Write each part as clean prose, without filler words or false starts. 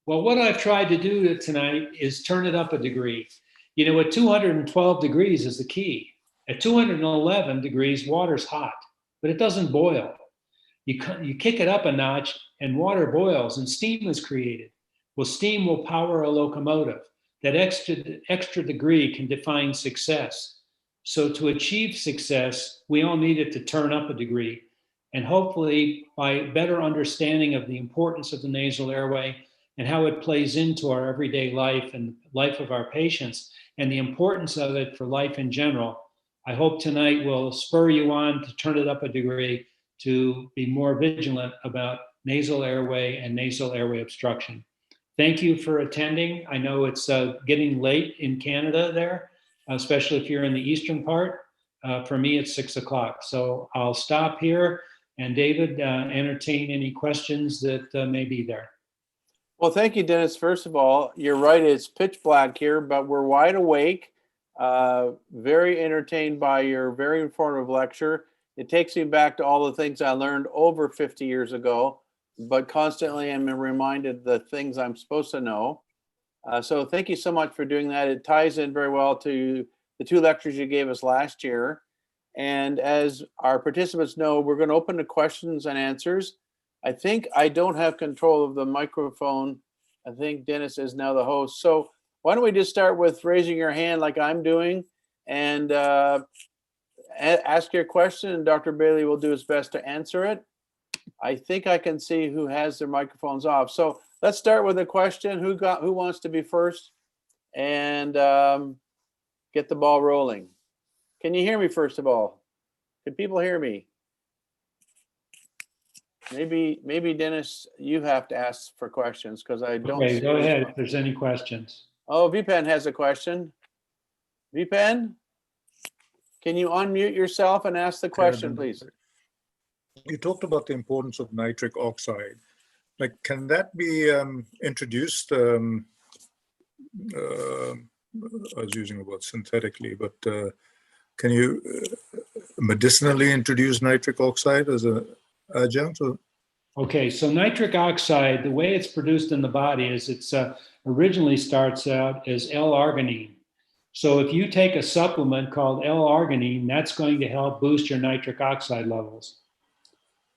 Well, what I've tried to do tonight is turn it up a degree. You know, at 212 degrees is the key. At 211 degrees, water's hot, but it doesn't boil. You kick it up a notch and water boils and steam is created. Well, steam will power a locomotive. That extra degree can define success. So to achieve success, we all need it to turn up a degree. And hopefully by better understanding of the importance of the nasal airway and how it plays into our everyday life and life of our patients and the importance of it for life in general, I hope tonight will spur you on to turn it up a degree to be more vigilant about nasal airway and nasal airway obstruction. Thank you for attending. I know it's getting late in Canada there, especially if you're in the eastern part. For me, it's 6 o'clock. So I'll stop here and David, entertain any questions that may be there. Well, thank you, Dennis. First of all, you're right, it's pitch black here, but we're wide awake, very entertained by your very informative lecture. It takes me back to all the things I learned over 50 years ago, but constantly I'm reminded the things I'm supposed to know. So thank you so much for doing that. It ties in very well to the 2 lectures you gave us last year. And as our participants know, we're going to open to questions and answers. I think I don't have control of the microphone. I think Dennis is now the host. So why don't we just start with raising your hand like I'm doing and ask your question, and Dr. Bailey will do his best to answer it. I think I can see who has their microphones off. So let's start with a question. Who wants to be first and get the ball rolling? Can you hear me, first of all? Can people hear me? Maybe Dennis, you have to ask for questions because I don't. Okay, go ahead if there's any questions. Oh, Vipan has a question. Vipan, can you unmute yourself and ask the question, please? You talked about the importance of nitric oxide. Like, can that be introduced? I was using the word synthetically, but can you medicinally introduce nitric oxide as an adjunct? Okay, so nitric oxide, the way it's produced in the body is it's originally starts out as L-arginine. So if you take a supplement called L-arginine, that's going to help boost your nitric oxide levels.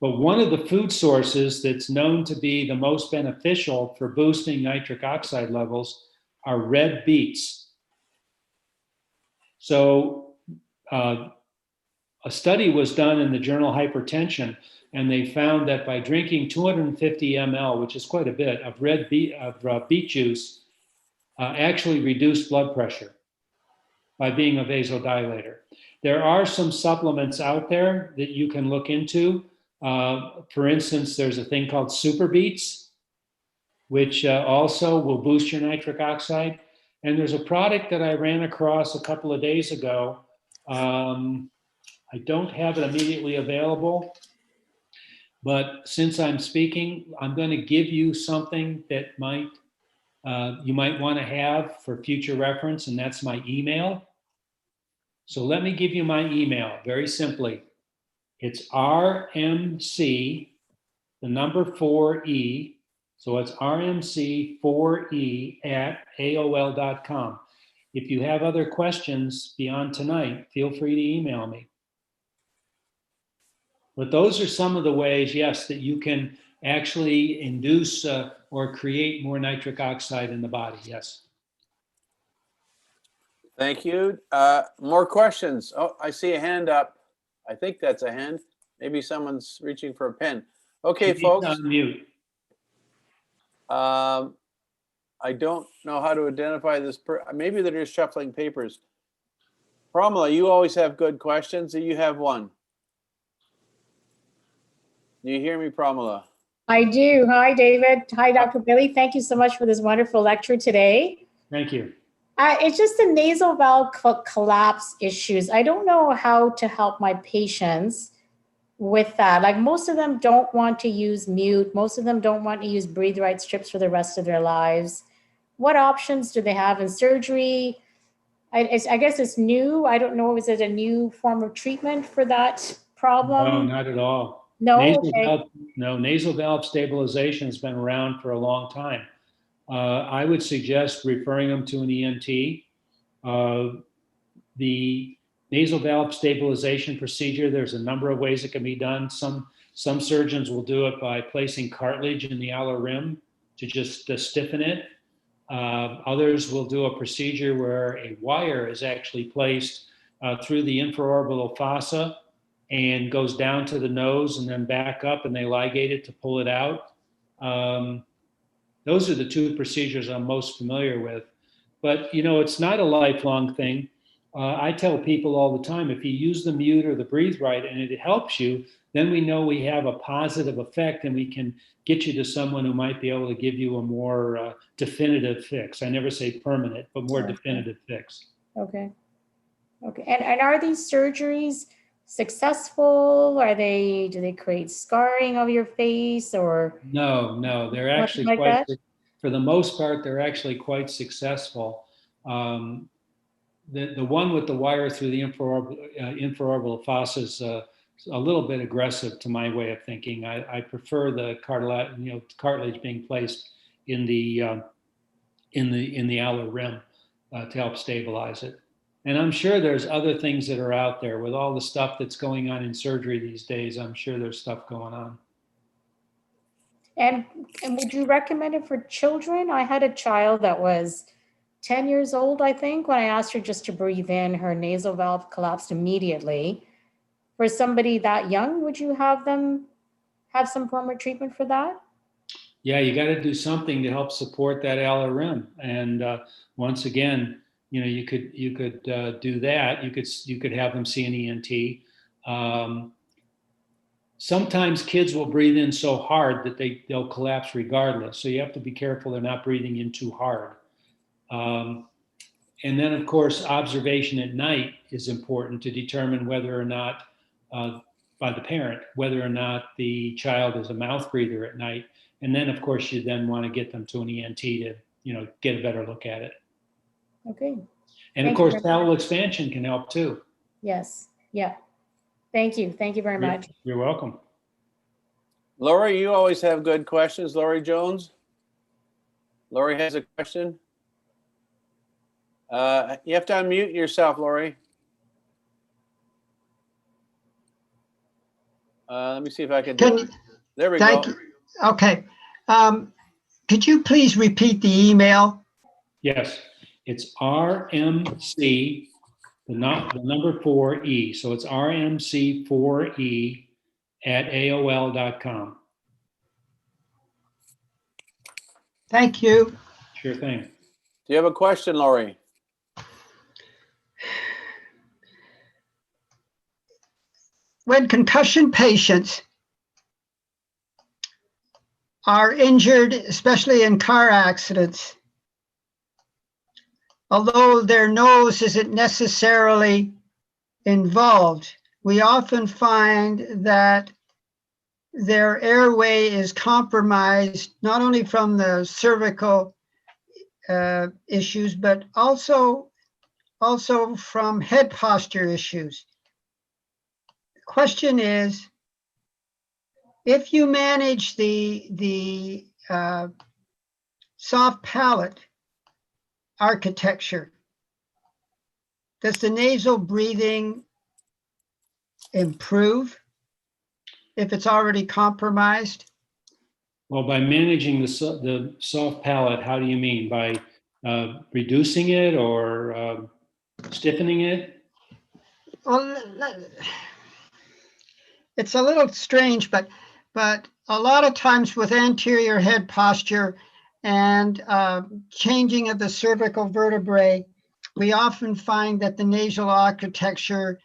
But one of the food sources that's known to be the most beneficial for boosting nitric oxide levels are red beets. So a study was done in the journal Hypertension, and they found that by drinking 250 ml, which is quite a bit, of beet juice, actually reduced blood pressure by being a vasodilator. There are some supplements out there that you can look into. For instance, there's a thing called super beets, which also will boost your nitric oxide. And there's a product that I ran across a couple of days ago. I don't have it immediately available, but since I'm speaking, I'm going to give you something that you might want to have for future reference, and that's my email. So let me give you my email very simply. It's RMC, the number 4E. So it's RMC4E at AOL.com. If you have other questions beyond tonight, feel free to email me. But those are some of the ways, yes, that you can actually induce or create more nitric oxide in the body, yes. Thank you. More questions? Oh, I see a hand up. I think that's a hand. Maybe someone's reaching for a pen. Okay, folks. Unmute. I don't know how to identify this. Maybe they're just shuffling papers. Pramila, you always have good questions. You have one. Do you hear me, Pramila? I do. Hi, David. Hi, Dr. Billy. Thank you so much for this wonderful lecture today. Thank you. It's just the nasal valve collapse issues. I don't know how to help my patients with that. Like, most of them don't want to use mute. Most of them don't want to use breathe right strips for the rest of their lives. What options do they have in surgery? I guess it's new. I don't know. Is it a new form of treatment for that problem? No, not at all. No, nasal valve stabilization has been around for a long time. I would suggest referring them to an ENT. The nasal valve stabilization procedure, there's a number of ways it can be done. Some surgeons will do it by placing cartilage in the alar rim to just stiffen it. Others will do a procedure where a wire is actually placed through the infraorbital fossa and goes down to the nose and then back up, and they ligate it to pull it out. Those are the two procedures I'm most familiar with. But, it's not a lifelong thing. I tell people all the time, if you use the mute or the breathe right and it helps you, then we know we have a positive effect and we can get you to someone who might be able to give you a more definitive fix. I never say permanent, but more definitive fix. Okay. And are these surgeries successful? Do they create scarring of your face or? No, they're actually for the most part, they're actually quite successful. The one with the wire through the infraorbital fossa is a little bit aggressive to my way of thinking. I prefer the cartilage being placed in the alar rim to help stabilize it. And I'm sure there's other things that are out there with all the stuff that's going on in surgery these days. I'm sure there's stuff going on. And would you recommend it for children? I had a child that was 10 years old, I think, when I asked her just to breathe in, her nasal valve collapsed immediately. For somebody that young, would you have them have some form of treatment for that? Yeah, you got to do something to help support that alar rim. And once again, you could do that. You could have them see an ENT. Sometimes kids will breathe in so hard that they'll collapse regardless. So you have to be careful they're not breathing in too hard. And then, of course, observation at night is important to determine whether or not, by the parent, whether or not the child is a mouth breather at night. And then, of course, you then want to get them to an ENT to, get a better look at it. Okay. And of course, palatal expansion can help too. Yes. Yeah. Thank you. Thank you very much. You're welcome. Lori, you always have good questions. Lori Jones. Lori has a question. You have to unmute yourself, Lori. Let me see if I can do it. There we go. You. Okay. Could you please repeat the email? Yes, it's RMC, the number 4E. So it's RMC4E@AOL.com. Thank you. Sure thing. Do you have a question, Lori? When concussion patients are injured, especially in car accidents, although their nose isn't necessarily involved, we often find that their airway is compromised, not only from the cervical issues, but also from head posture issues. The question is, if you manage the soft palate architecture, does the nasal breathing improve if it's already compromised? Well, by managing the soft palate, how do you mean? By reducing it or stiffening it? Well, it's a little strange, but a lot of times with anterior head posture and changing of the cervical vertebrae, we often find that the nasal architecture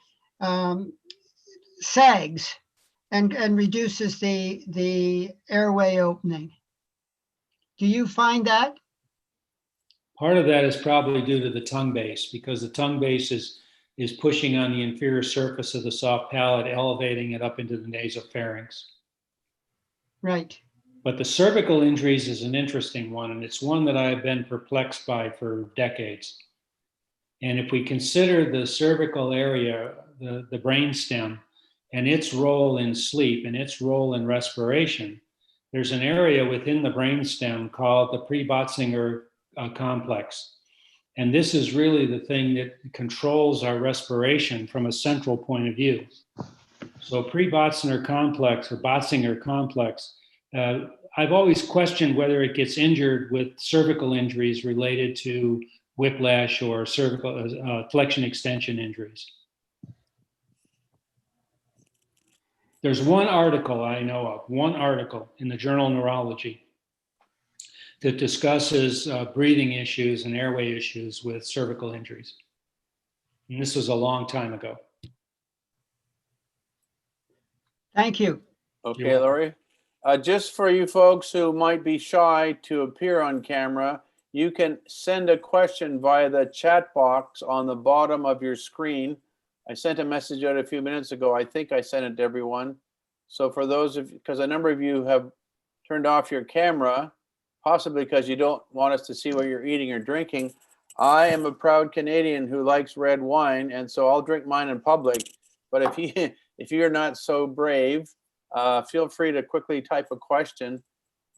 sags and reduces the airway opening. Do you find that? Part of that is probably due to the tongue base, because the tongue base is pushing on the inferior surface of the soft palate, elevating it up into the nasopharynx. Right. But the cervical injuries is an interesting one, and it's one that I've been perplexed by for decades. And if we consider the cervical area, the brainstem, and its role in sleep and its role in respiration, there's an area within the brainstem called the pre-Botzinger complex. And this is really the thing that controls our respiration from a central point of view. So pre-Botzinger complex or Botzinger complex, I've always questioned whether it gets injured with cervical injuries related to whiplash or cervical flexion extension injuries. There's one article I know of, one article in the Journal of Neurology that discusses breathing issues and airway issues with cervical injuries. And this was a long time ago. Thank you. Okay, Laurie. Just for you folks who might be shy to appear on camera, you can send a question via the chat box on the bottom of your screen. I sent a message out a few minutes ago. I think I sent it to everyone. So for those of, because a number of you have turned off your camera, possibly because you don't want us to see what you're eating or drinking. I am a proud Canadian who likes red wine, and so I'll drink mine in public. But if you're not so brave, feel free to quickly type a question.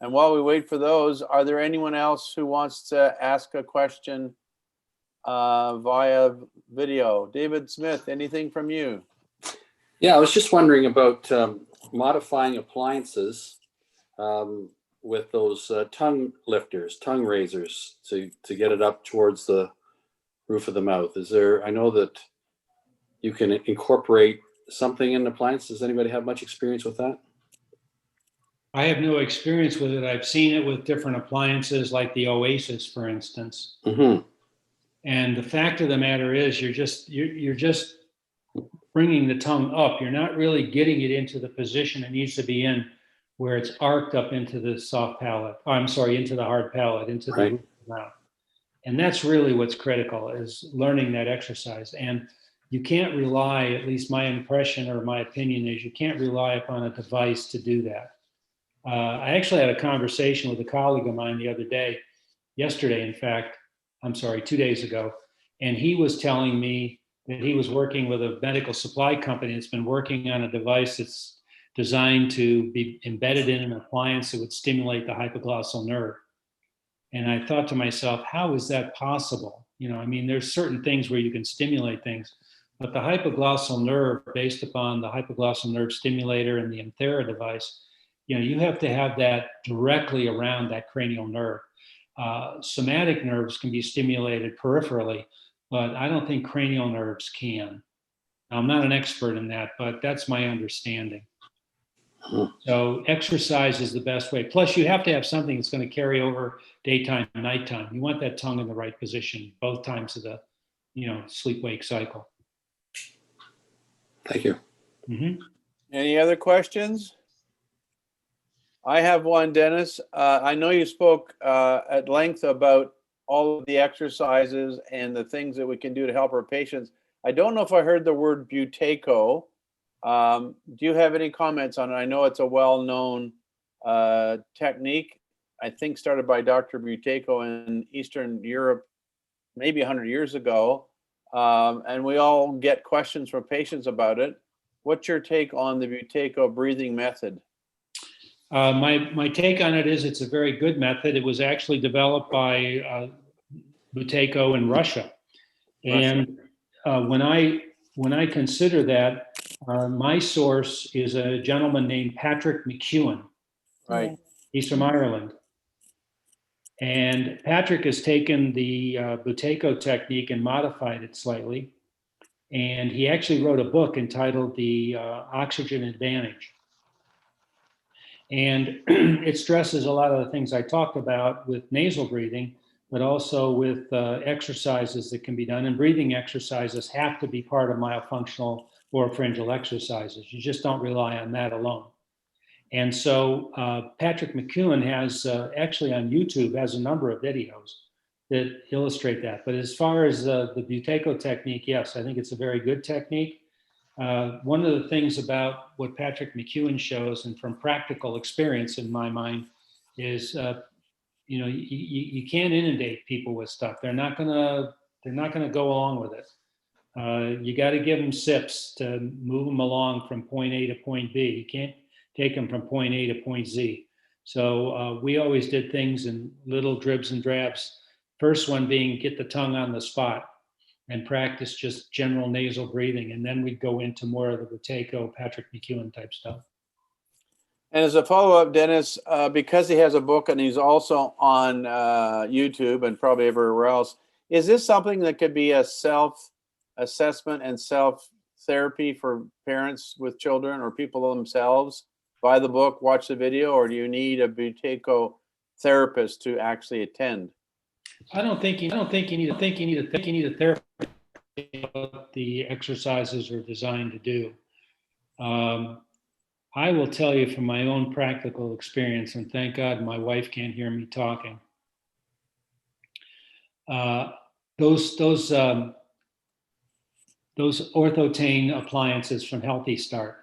And while we wait for those, are there anyone else who wants to ask a question via video? David Smith, anything from you? Yeah, I was just wondering about modifying appliances with those tongue lifters, tongue raisers to get it up towards the roof of the mouth. Is there, I know that you can incorporate something in appliances. Does anybody have much experience with that? I have no experience with it. I've seen it with different appliances like the Oasis, for instance. Mm-hmm. And the fact of the matter is you're just bringing the tongue up. You're not really getting it into the position it needs to be in, where it's arced up into the soft palate. Oh, I'm sorry, into the hard palate, into the roof of the mouth. And that's really what's critical, is learning that exercise. And you can't rely, at least my impression or my opinion is, you can't rely upon a device to do that. I actually had a conversation with a colleague of mine the other day, yesterday, in fact, I'm sorry, 2 days ago. And he was telling me that he was working with a medical supply company that's been working on a device that's designed to be embedded in an appliance that would stimulate the hypoglossal nerve. And I thought to myself, how is that possible? You know, I mean, there's certain things where you can stimulate things, but the hypoglossal nerve, based upon the hypoglossal nerve stimulator and the Anthera device, you know, you have to have that directly around that cranial nerve. Somatic nerves can be stimulated peripherally, but I don't think cranial nerves can. I'm not an expert in that, but that's my understanding. So exercise is the best way. Plus, you have to have something that's going to carry over daytime and nighttime. You want that tongue in the right position both times of the, you know, sleep-wake cycle. Thank you. Mm-hmm. Any other questions? I have one, Dennis. I know you spoke at length about all of the exercises and the things that we can do to help our patients. I don't know if I heard the word Buteyko. Do you have any comments on it? I know it's a well-known technique, I think started by Dr. Buteyko in Eastern Europe, maybe 100 years ago. And we all get questions from patients about it. What's your take on the Buteyko breathing method? My take on it is it's a very good method. It was actually developed by Buteyko in Russia. And when I consider that, my source is a gentleman named Patrick McEwen. Right. He's from Ireland. And Patrick has taken the Buteyko technique and modified it slightly. And he actually wrote a book entitled The Oxygen Advantage. And it stresses a lot of the things I talked about with nasal breathing, but also with exercises that can be done. And breathing exercises have to be part of myofunctional oropharyngeal exercises. You just don't rely on that alone. And so Patrick McEwen has actually on YouTube has a number of videos that illustrate that. But as far as the Buteyko technique, yes, I think it's a very good technique. One of the things about what Patrick McEwen shows, and from practical experience in my mind, is you know, you can't inundate people with stuff. They're not gonna go along with it. You got to give them sips to move them along from point A to point B. You can't take them from point A to point Z. So we always did things in little dribs and drabs. First one being get the tongue on the spot and practice just general nasal breathing. And then we'd go into more of the Buteyko, Patrick McEwen type stuff. And as a follow-up, Dennis, because he has a book and he's also on YouTube and probably everywhere else, is this something that could be a self-assessment and self-therapy for parents with children or people themselves? Buy the book, watch the video, or do you need a Buteyko therapist to actually attend? I don't think you need a therapist. What the exercises are designed to do. I will tell you from my own practical experience, and thank God my wife can't hear me talking. Those Orthotane appliances from Healthy Start,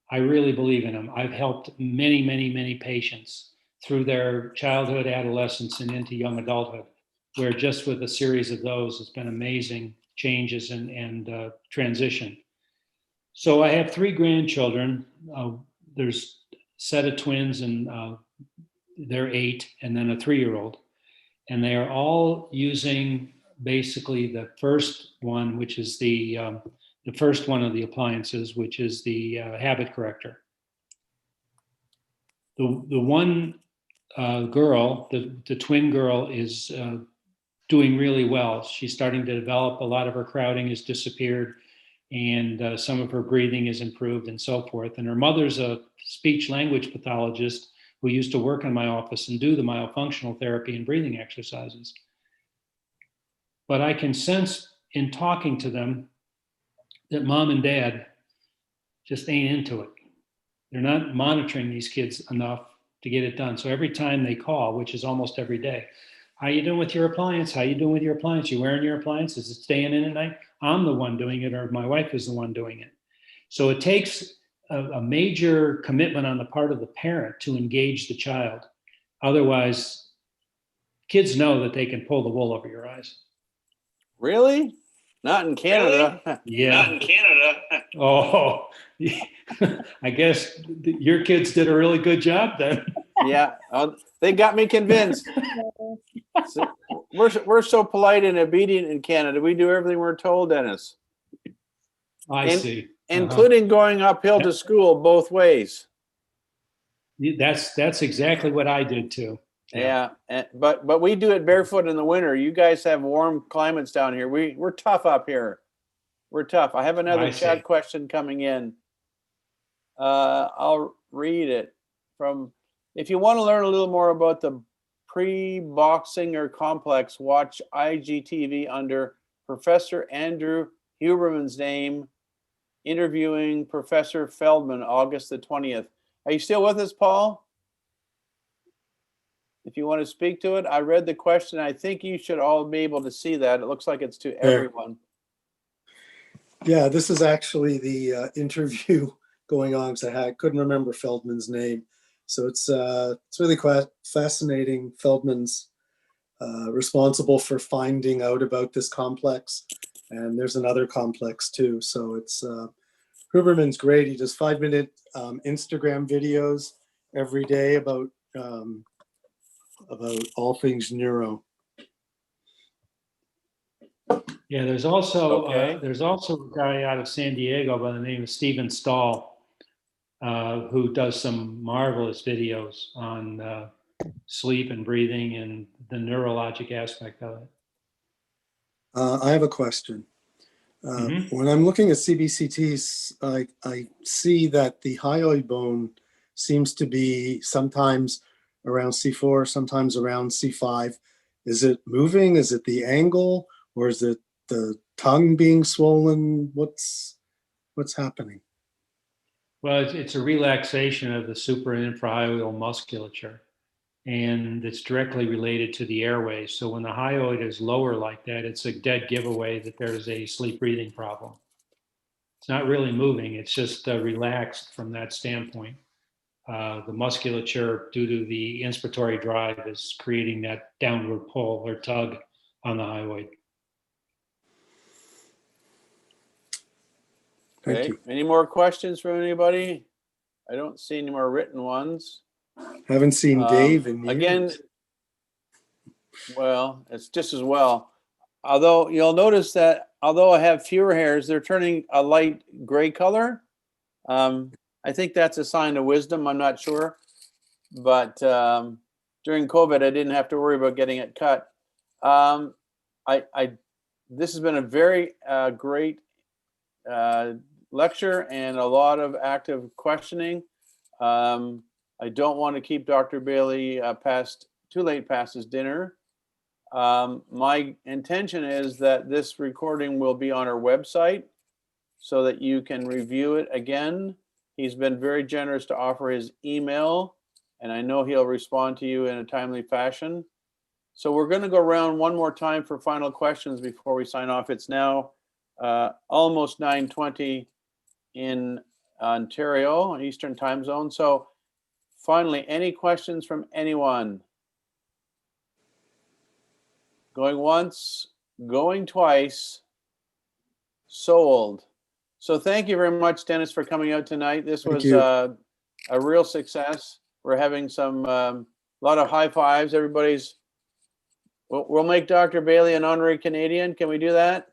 I really believe in them. I've helped many, many, many patients through their childhood, adolescence, and into young adulthood, where just with a series of those, it's been amazing changes and transition. So I have 3 grandchildren. There's a set of twins, and they're 8, and then a 3-year-old. And they are all using basically the first one, which is the first one of the appliances, which is the habit corrector. The one girl, the twin girl, is doing really well. She's starting to develop. A lot of her crowding has disappeared, and some of her breathing has improved and so forth. And her mother's a speech language pathologist who used to work in my office and do the myofunctional therapy and breathing exercises. But I can sense in talking to them that mom and dad just ain't into it. They're not monitoring these kids enough to get it done. So every time they call, which is almost every day, how you doing with your appliance? How you doing with your appliance? You wearing your appliance? Is it staying in at night? I'm the one doing it, or my wife is the one doing it. So it takes a major commitment on the part of the parent to engage the child. Otherwise, kids know that they can pull the wool over your eyes. Really? Not in Canada. Really? Yeah. Not in Canada. Oh, I guess your kids did a really good job then. Yeah, they got me convinced. So we're so polite and obedient in Canada. We do everything we're told, Dennis. I see. Including going uphill to school both ways. That's exactly what I did too. Yeah, but we do it barefoot in the winter. You guys have warm climates down here. We're tough up here. We're tough. I have another chat question coming in. I'll read it from. If you want to learn a little more about the pre-Boxinger complex, watch IGTV under Professor Andrew Huberman's name, interviewing Professor Feldman, August the 20th. Are you still with us, Paul? If you want to speak to it, I read the question. I think you should all be able to see that. It looks like it's to everyone. Yeah, this is actually the interview going on because I couldn't remember Feldman's name. So it's really quite fascinating. Feldman's responsible for finding out about this complex, and there's another complex too. So it's Huberman's great. He does 5-minute Instagram videos every day about all things neuro. Yeah, there's also a guy out of San Diego by the name of Stephen Stahl, who does some marvelous videos on sleep and breathing and the neurologic aspect of it. I have a question. When I'm looking at CBCTs, I see that the hyoid bone seems to be sometimes around C4, sometimes around C5. Is it moving? Is it the angle, or is it the tongue being swollen? What's happening? Well, it's a relaxation of the super and infrahyoidal musculature, and it's directly related to the airway. So when the hyoid is lower like that, it's a dead giveaway that there's a sleep breathing problem. It's not really moving. It's just relaxed from that standpoint. The musculature, due to the inspiratory drive, is creating that downward pull or tug on the hyoid. Okay. Any more questions from anybody? I don't see any more written ones. Haven't seen Dave in years. Again, well, it's just as well. Although you'll notice that although I have fewer hairs, they're turning a light gray color. I think that's a sign of wisdom. I'm not sure. But during COVID, I didn't have to worry about getting it cut. This has been a very great lecture and a lot of active questioning. I don't want to keep Dr. Bailey too late past his dinner. My intention is that this recording will be on our website so that you can review it again. He's been very generous to offer his email, and I know he'll respond to you in a timely fashion. So we're going to go around one more time for final questions before we sign off. It's now almost 9:20 in Ontario, Eastern Time Zone. So finally, any questions from anyone? Going once, going twice, sold. So thank you very much, Dennis, for coming out tonight. This Thank was you. a real success. We're having some lot of high fives. We'll make Dr. Bailey an honorary Canadian. Can we do that?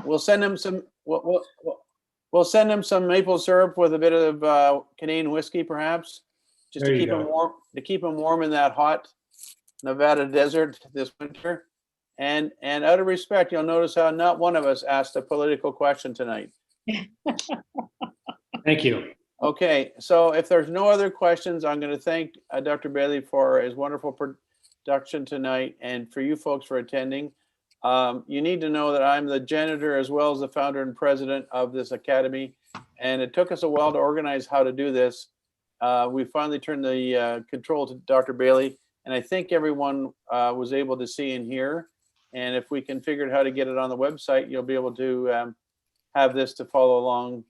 We'll send him some. We'll send him some maple syrup with a bit of Canadian whiskey, perhaps, just There to you keep him go. warm. To keep him warm in that hot Nevada desert this winter. And out of respect, you'll notice how not one of us asked a political question tonight. Thank you. Okay, so if there's no other questions, I'm going to thank Dr. Bailey for his wonderful production tonight and for you folks for attending. You need to know that I'm the janitor as well as the founder and president of this academy, and it took us a while to organize how to do this. We finally turned the control to Dr. Bailey, and I think everyone was able to see and hear. And if we can figure out how to get it on the website, you'll be able to have this to follow along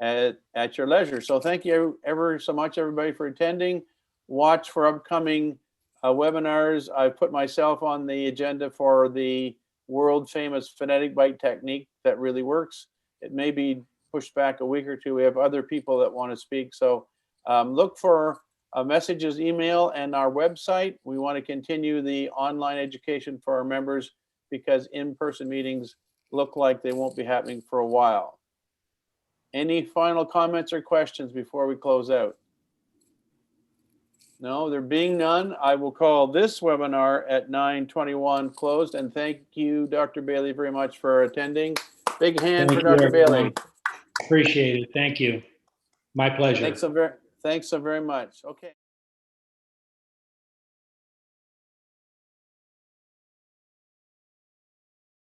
at your leisure. So thank you ever so much, everybody, for attending. Watch for upcoming webinars. I put myself on the agenda for the world famous phonetic bite technique that really works. It may be pushed back a week or two. We have other people that want to speak. So look for messages, email, and our website. We want to continue the online education for our members because in-person meetings look like they won't be happening for a while. Any final comments or questions before we close out? No, there being none, I will call this webinar at 9:21 closed. And thank you, Dr. Bailey, very much for attending. Big hand Thank for you, Dr. Bailey. everyone. Appreciate it. Thank you. My pleasure. Thanks so very much. Okay.